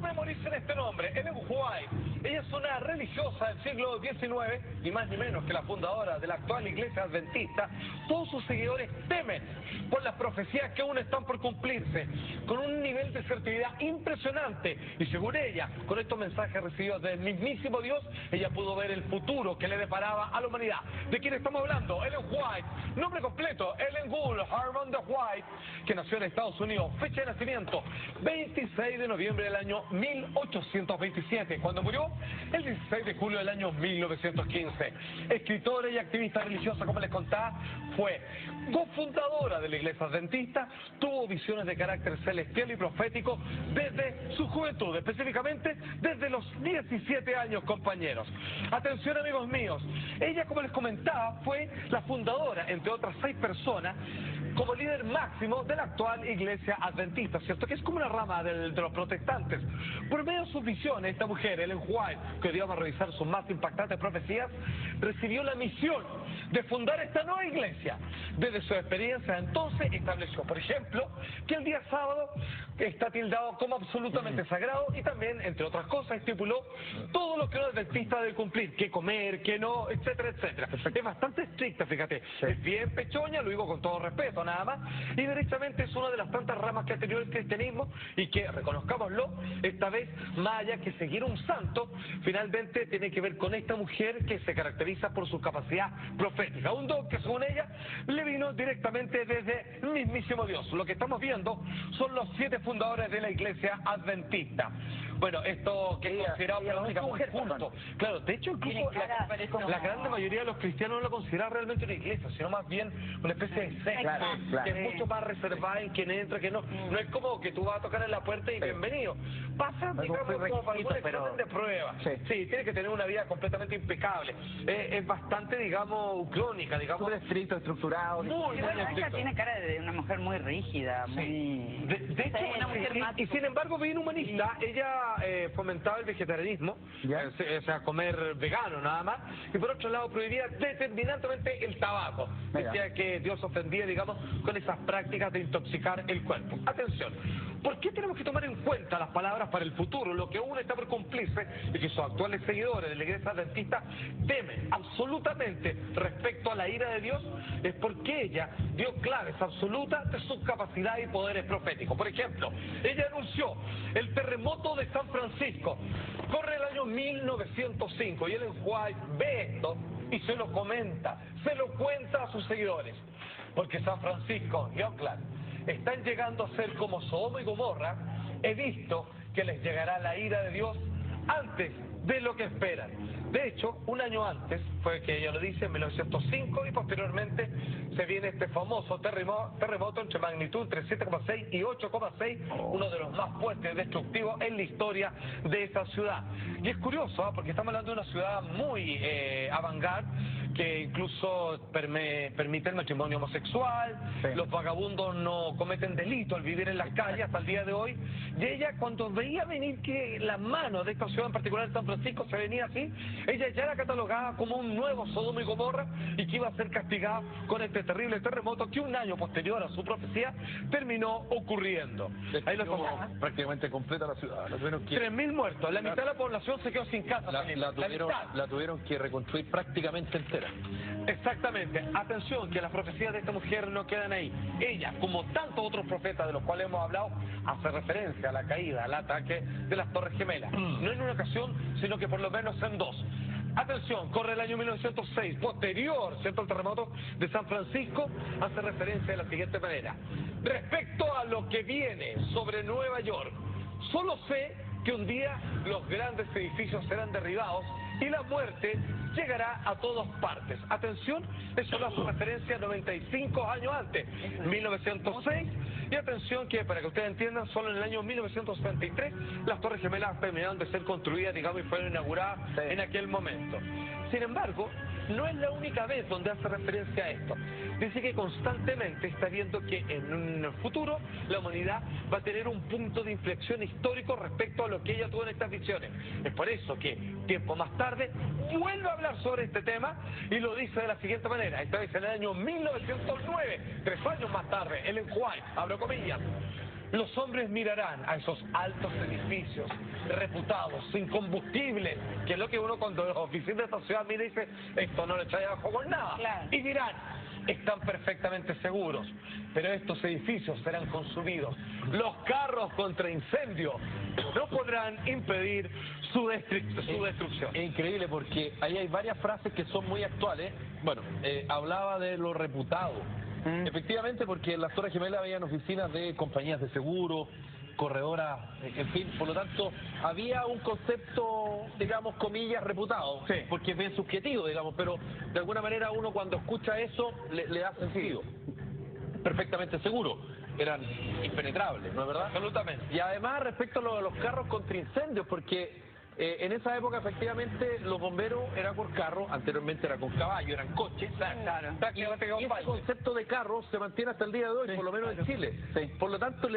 memoricen este nombre, Ellen White. Ella es una religiosa del siglo XIX, ni más ni menos que la fundadora de la actual iglesia adventista. Todos sus seguidores temen por las profecías que aún están por cumplirse, con un nivel de certidumbre impresionante. Y según ella, con estos mensajes recibidos del mismísimo Dios, ella pudo ver el futuro que le deparaba a la humanidad. ¿De quién estamos hablando? Ellen White. Nombre completo, Ellen Gould Harmon de White, que nació en Estados Unidos. Fecha de nacimiento, 26 de noviembre del año 1827. Cuando murió, el 16 de julio del año 1915. Escritora y activista religiosa, como les contaba, fue cofundadora de la iglesia adventista, tuvo visiones de carácter celestial y profético desde su juventud, específicamente desde los 17 años, compañeros. Atención, amigos míos, ella, como les comentaba, fue la fundadora, entre otras 6 personas, como líder máximo de la actual iglesia adventista, ¿cierto? Que es como una rama de los protestantes. Por medio de sus visiones, esta mujer, Ellen White, que hoy vamos a revisar sus más impactantes profecías, recibió la misión de fundar esta nueva iglesia. Desde su experiencia entonces estableció, por ejemplo, que el día sábado está tildado como absolutamente sagrado y también, entre otras cosas, estipuló todo lo que un adventista debe cumplir, qué comer, qué no, etcétera, etcétera. Es bastante estricta, fíjate, es bien pechoña, lo digo con todo respeto, nada más, y derechamente es una de las tantas ramas que ha tenido el cristianismo y que, reconozcámoslo, esta vez, más allá que seguir un santo, finalmente tiene que ver con esta mujer que se caracteriza por su capacidad profética, un don que según ella le vino directamente desde el mismísimo Dios. Lo que estamos viendo son los 7 fundadores de la iglesia adventista. Bueno, esto que es considerado por la única mujer culto. Claro, de hecho, incluso la grande mayoría de los cristianos no la consideran realmente una iglesia, sino más bien una especie de secta, que es mucho más reservada en quien entra, que no. No es como que tú vas a tocar en la puerta y bienvenido. Pasa, digamos, como para algún examen de prueba. Sí, tiene que tener una vida completamente impecable. Es bastante, digamos, crónica, digamos. Muy estricto, estructurado. Muy ella tiene cara de una mujer muy rígida, muy... De hecho, una mujer más... y sin embargo, bien humanista, ella fomentaba el vegetarianismo, o sea, comer vegano nada más, y por otro lado prohibía determinantemente el tabaco. Decía que Dios ofendía, digamos, con esas prácticas de intoxicar el cuerpo. Atención, ¿por qué tenemos que tomar en cuenta las palabras para el futuro, lo que aún está por cumplirse y que sus actuales seguidores de la iglesia adventista temen absolutamente respecto a la ira de Dios? Es porque ella dio claves absolutas de sus capacidades y poderes proféticos. Por ejemplo, ella anunció el terremoto de San Francisco. Corre el año 1905 y Ellen White ve esto y se lo comenta, se lo cuenta a sus seguidores. Porque San Francisco y Oakland están llegando a ser como Sodoma y Gomorra. He visto que les llegará la ira de Dios antes de lo que esperan. De hecho, un año antes fue que ella lo dice, en 1905, y posteriormente se viene este famoso terremoto entre magnitud entre 7,6 y 8,6, uno de los más fuertes y destructivos en la historia de esa ciudad. Y es curioso, porque estamos hablando de una ciudad muy avant-garde, que incluso permite el matrimonio homosexual, los vagabundos no cometen delito al vivir en las calles hasta el día de hoy. Y ella, cuando veía venir que la mano de esta ciudad en particular de San Francisco se venía así, ella ya era catalogada como un nuevo Sodoma y Gomorra y que iba a ser castigada con este terrible terremoto que un año posterior a su profecía terminó ocurriendo. Ahí lo prácticamente completa la ciudad. 3.000 muertos, la mitad de la población se quedó sin casa. La tuvieron que reconstruir prácticamente entera. Exactamente. Atención, que las profecías de esta mujer no quedan ahí. Ella, como tantos otros profetas de los cuales hemos hablado, hace referencia a la caída, al ataque de las Torres Gemelas. No en una ocasión, sino que por lo menos en 2. Atención, corre el año 1906, posterior, ¿cierto?, al terremoto de San Francisco, hace referencia de la siguiente manera. Respecto a lo que viene sobre Nueva York, solo sé que un día los grandes edificios serán derribados y la muerte llegará a todas partes. Atención, eso lo hace referencia a 95 años antes, 1906, y atención que, para que ustedes entiendan, solo en el año 1963 las Torres Gemelas terminaron de ser construidas, digamos, y fueron inauguradas en aquel momento. Sin embargo, no es la única vez donde hace referencia a esto. Dice que constantemente está viendo que en un futuro la humanidad va a tener un punto de inflexión histórico respecto a lo que ella tuvo en estas visiones. Es por eso que tiempo más tarde vuelve a hablar sobre este tema y lo dice de la siguiente manera. Esta vez en el año 1909, 3 años más tarde, Ellen White, abro comillas, Los hombres mirarán a esos altos edificios reputados, sin combustible, que es lo que uno cuando los oficiales de esta ciudad mira y dice, esto no le trae abajo con nada. Claro. Y dirán, están perfectamente seguros, pero estos edificios serán consumidos. Los carros contra incendio no podrán impedir su destrucción. Es increíble porque ahí hay varias frases que son muy actuales. Bueno, hablaba de lo reputado. Efectivamente, porque en las Torres Gemelas habían oficinas de compañías de seguro, corredoras, en fin, por lo tanto, había un concepto, digamos, comillas, reputado, Sí. porque es bien subjetivo, digamos, pero de alguna manera uno cuando escucha eso le da sentido. Perfectamente seguro, eran impenetrables, ¿no es verdad? Absolutamente. Y además, respecto a lo de los carros contra incendios, porque en esa época, efectivamente, los bomberos eran por carro, anteriormente era con caballo, eran coches. Claro. Y ese concepto de carro se mantiene hasta el día de hoy, por lo menos en Chile. Por lo tanto,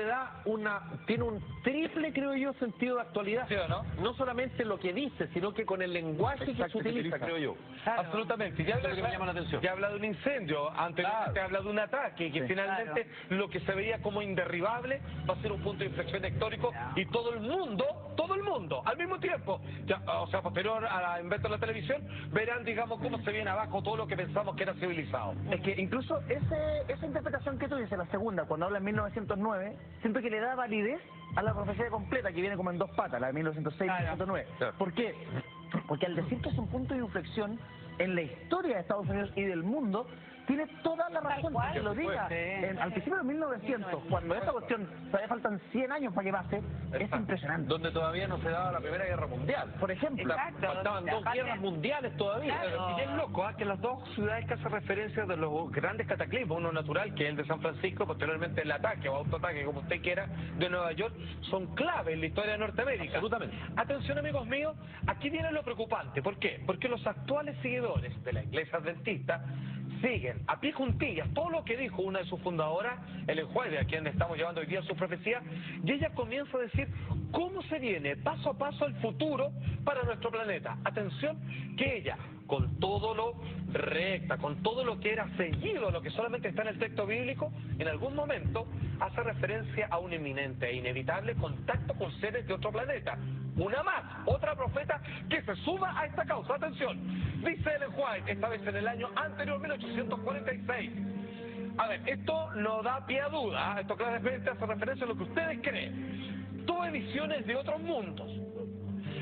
tiene un triple, creo yo, sentido de actualidad. ¿Sí o no? No solamente lo que dice, sino que con el lenguaje que se utiliza, creo yo. Claro. Absolutamente. Eso es lo que me llama la atención. Ya habla de un incendio, anteriormente habla de un ataque, que finalmente lo que se veía como inderribable va a ser un punto de inflexión histórico y todo el mundo, al mismo tiempo, ya, o sea, posterior al invento de la televisión, verán, digamos, cómo se viene abajo todo lo que pensamos que era civilizado. Es que incluso esa interpretación que tú dices, la segunda, cuando habla en 1909, siento que le da validez a la profecía completa, que viene como en dos patas, la de 1906 y 1909. Claro. ¿Por qué? Porque al decir que es un punto de inflexión en la historia de Estados Unidos y del mundo, tiene toda la razón cual. que lo diga. Sí. Al principio de 1900, cuando esta cuestión todavía faltan 100 años para que pase, es impresionante. Donde todavía no se daba la Primera Guerra Mundial. Por ejemplo, Exacto. Faltaban dos Aparte- guerras mundiales todavía. Claro. Y es loco, que las dos ciudades que hacen referencia de los grandes cataclismos, uno natural, que es el de San Francisco, posteriormente el ataque o autoataque, como usted quiera, de Nueva York, son clave en la historia de Norteamérica. Absolutamente. Atención, amigos míos, aquí viene lo preocupante. ¿Por qué? Porque los actuales seguidores de la Iglesia Adventista siguen a pie juntillas todo lo que dijo una de sus fundadoras, Ellen White, a quien estamos llevando hoy día su profecía, y ella comienza a decir cómo se viene paso a paso el futuro para nuestro planeta. Atención, que ella, con todo lo recta, con todo lo que era seguido, lo que solamente está en el texto bíblico, en algún momento hace referencia a un inminente e inevitable contacto con seres de otro planeta. Una más, otra profeta que se suma a esta causa. Atención, dice Ellen White, esta vez en el año anterior, 1846. A ver, esto no da pie a duda, esto claramente hace referencia a lo que ustedes creen. Tuve visiones de otros mundos.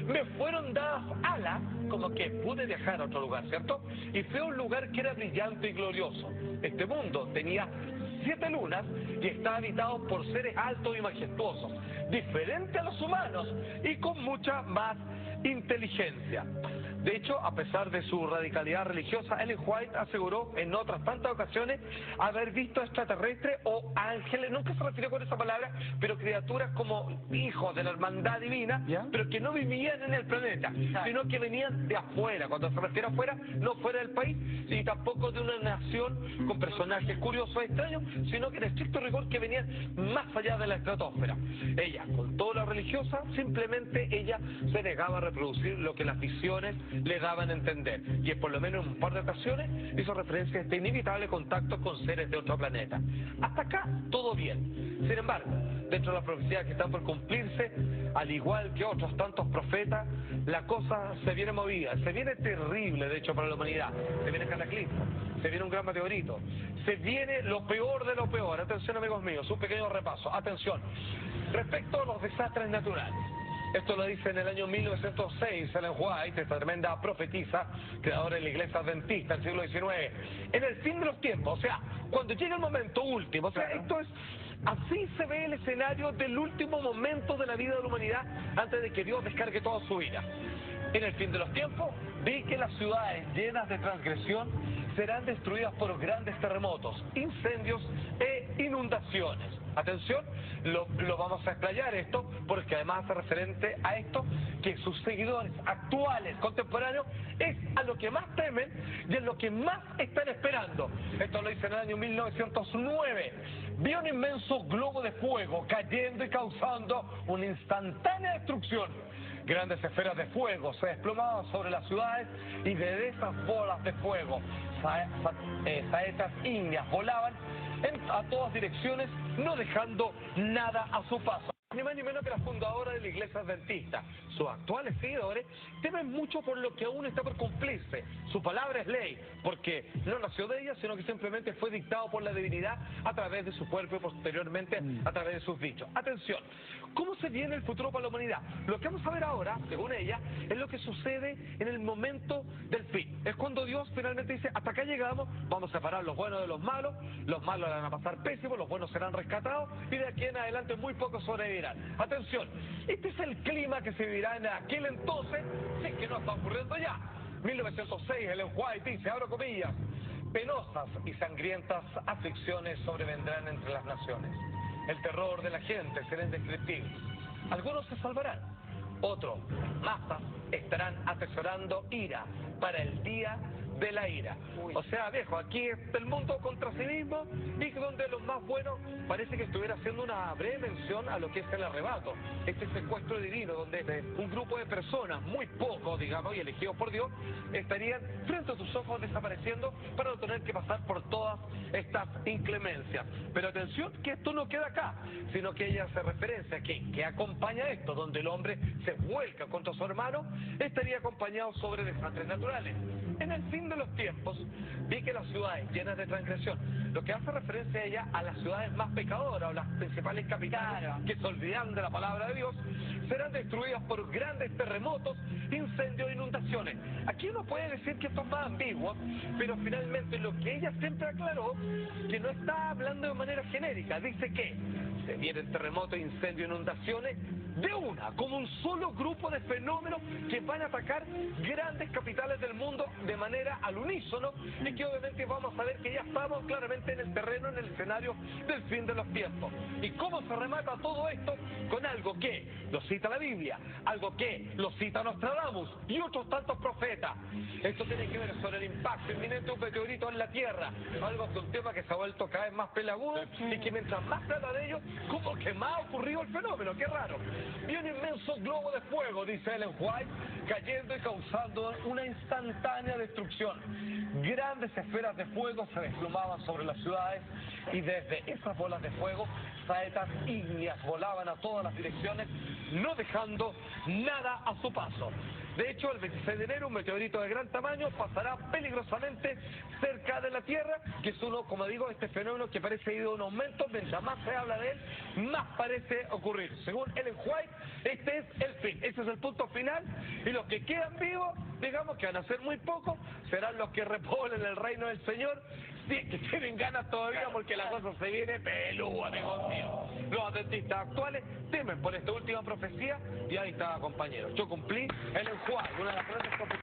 Me fueron dadas alas, como que pude viajar a otro lugar, ¿cierto? Y fue un lugar que era brillante y glorioso. Este mundo tenía 7 lunas y está habitado por seres altos y majestuosos, diferentes a los humanos y con mucha más inteligencia. De hecho, a pesar de su radicalidad religiosa, Ellen White aseguró en otras tantas ocasiones haber visto extraterrestres o ángeles, nunca se refirió con esa palabra, pero criaturas como hijos de la hermandad divina, pero que no vivían en el planeta, sino que venían de afuera. Cuando se refiere a afuera, no fuera del país, y tampoco de una nación con personajes curiosos e extraños, sino que en estricto rigor que venían más allá de la estratosfera. Ella, con toda la religiosa, simplemente ella se negaba a reproducir lo que las visiones le daban a entender, y por lo menos en un par de ocasiones hizo referencia a este inevitable contacto con seres de otro planeta. Hasta acá todo bien. Sin embargo, dentro de las profecías que están por cumplirse, al igual que otros tantos profetas, la cosa se viene movida, se viene terrible de hecho para la humanidad. Se viene cataclismo, se viene un gran meteorito, se viene lo peor de lo peor. Atención, amigos míos, un pequeño repaso. Atención, respecto a los desastres naturales. Esto lo dice en el año 1906 Ellen White, esta tremenda profetisa, creadora de la Iglesia Adventista del siglo XIX. En el fin de los tiempos, o sea, cuando llega el momento último, o sea, esto es, así se ve el escenario del último momento de la vida de la humanidad antes de que Dios descargue toda su ira. En el fin de los tiempos, vi que las ciudades llenas de transgresión serán destruidas por grandes terremotos, incendios e inundaciones. Atención, lo vamos a explayar esto, porque además hace referente a esto, que sus seguidores actuales, contemporáneos, es a lo que más temen y es lo que más están esperando. Esto lo dice en el año 1909. Vi un inmenso globo de fuego cayendo y causando una instantánea destrucción. Grandes esferas de fuego se desplomaban sobre las ciudades y de esas bolas de fuego, saetas ígneas volaban a todas direcciones no dejando nada a su paso. Ni más ni menos que la fundadora de la Iglesia Adventista. Sus actuales seguidores temen mucho por lo que aún está por cumplirse. Su palabra es ley, porque no nació de ella, sino que simplemente fue dictado por la divinidad a través de su cuerpo y posteriormente a través de sus dichos. Atención, ¿cómo se viene el futuro para la humanidad? Lo que vamos a ver ahora, según ella, es lo que sucede en el momento del fin. Es cuando Dios finalmente dice, hasta acá llegamos, vamos a separar los buenos de los malos la van a pasar pésimos, los buenos serán rescatados y de aquí en adelante muy pocos sobrevivirán. Atención, este es el clima que se vivirá en aquel entonces, sí que no está ocurriendo ya. 1906, Ellen White dice, abro comillas, penosas y sangrientas aflicciones sobrevendrán entre las naciones. El terror de la gente será indescriptible. Algunos se salvarán, otros, masas, estarán atesorando ira para el día de la ira. O sea, viejo, aquí está el mundo contra sí mismo y donde los más buenos parece que estuviera haciendo una breve mención a lo que es el arrebato, este secuestro divino donde un grupo de personas, muy pocos, digamos, y elegidos por Dios, estarían frente a tus ojos desapareciendo para no tener que pasar por todas estas inclemencias. Pero atención que esto no queda acá, sino que ella hace referencia a que acompaña esto, donde el hombre se vuelca contra su hermano, estaría acompañado sobre desastres naturales. En el fin de los tiempos, vi que las ciudades llenas de transgresión, lo que hace referencia a ella a las ciudades más pecadoras o las principales capitales que se olvidan de la palabra de Dios, serán destruidas por grandes terremotos, incendios e inundaciones. Aquí uno puede decir que esto es más ambiguo, pero finalmente lo que ella siempre aclaró, que no está hablando de manera genérica, dice que se vienen terremotos, incendios, inundaciones, de una, como un solo grupo de fenómenos que van a atacar grandes capitales del mundo de manera al unísono y que obviamente vamos a ver que ya estamos claramente en el terreno, en el escenario del fin de los tiempos. ¿Y cómo se remata todo esto? Con algo que lo cita la Biblia, algo que lo cita Nostradamus y otros tantos profetas. Esto tiene que ver sobre el impacto inminente de un meteorito en la Tierra, algo que un tema que se ha vuelto cada vez más pelagudo y que mientras más se habla de ello, como que más ha ocurrido el fenómeno, qué raro. Vi un inmenso globo de fuego, dice Ellen White, cayendo y causando una instantánea destrucción. Grandes esferas de fuego se desplomaban sobre las ciudades y desde esas bolas de fuego, saetas ígneas volaban a todas las direcciones, no dejando nada a su paso. De hecho, el 26 de enero, un meteorito de gran tamaño pasará peligrosamente cerca de la Tierra, que es uno, como digo, este fenómeno que parece ir de un aumento, mientras más se habla de él, más parece ocurrir. Según Ellen White, este es el fin, ese es el punto final, y los que quedan vivos, digamos que van a ser muy pocos, serán los que repoblen el reino del Señor, sí, que tienen ganas todavía porque la cosa se viene pelúa, amigos míos. Los adventistas actuales temen por esta última profecía y ahí está, compañeros. Yo cumplí el enjuague, una de las grandes profecías.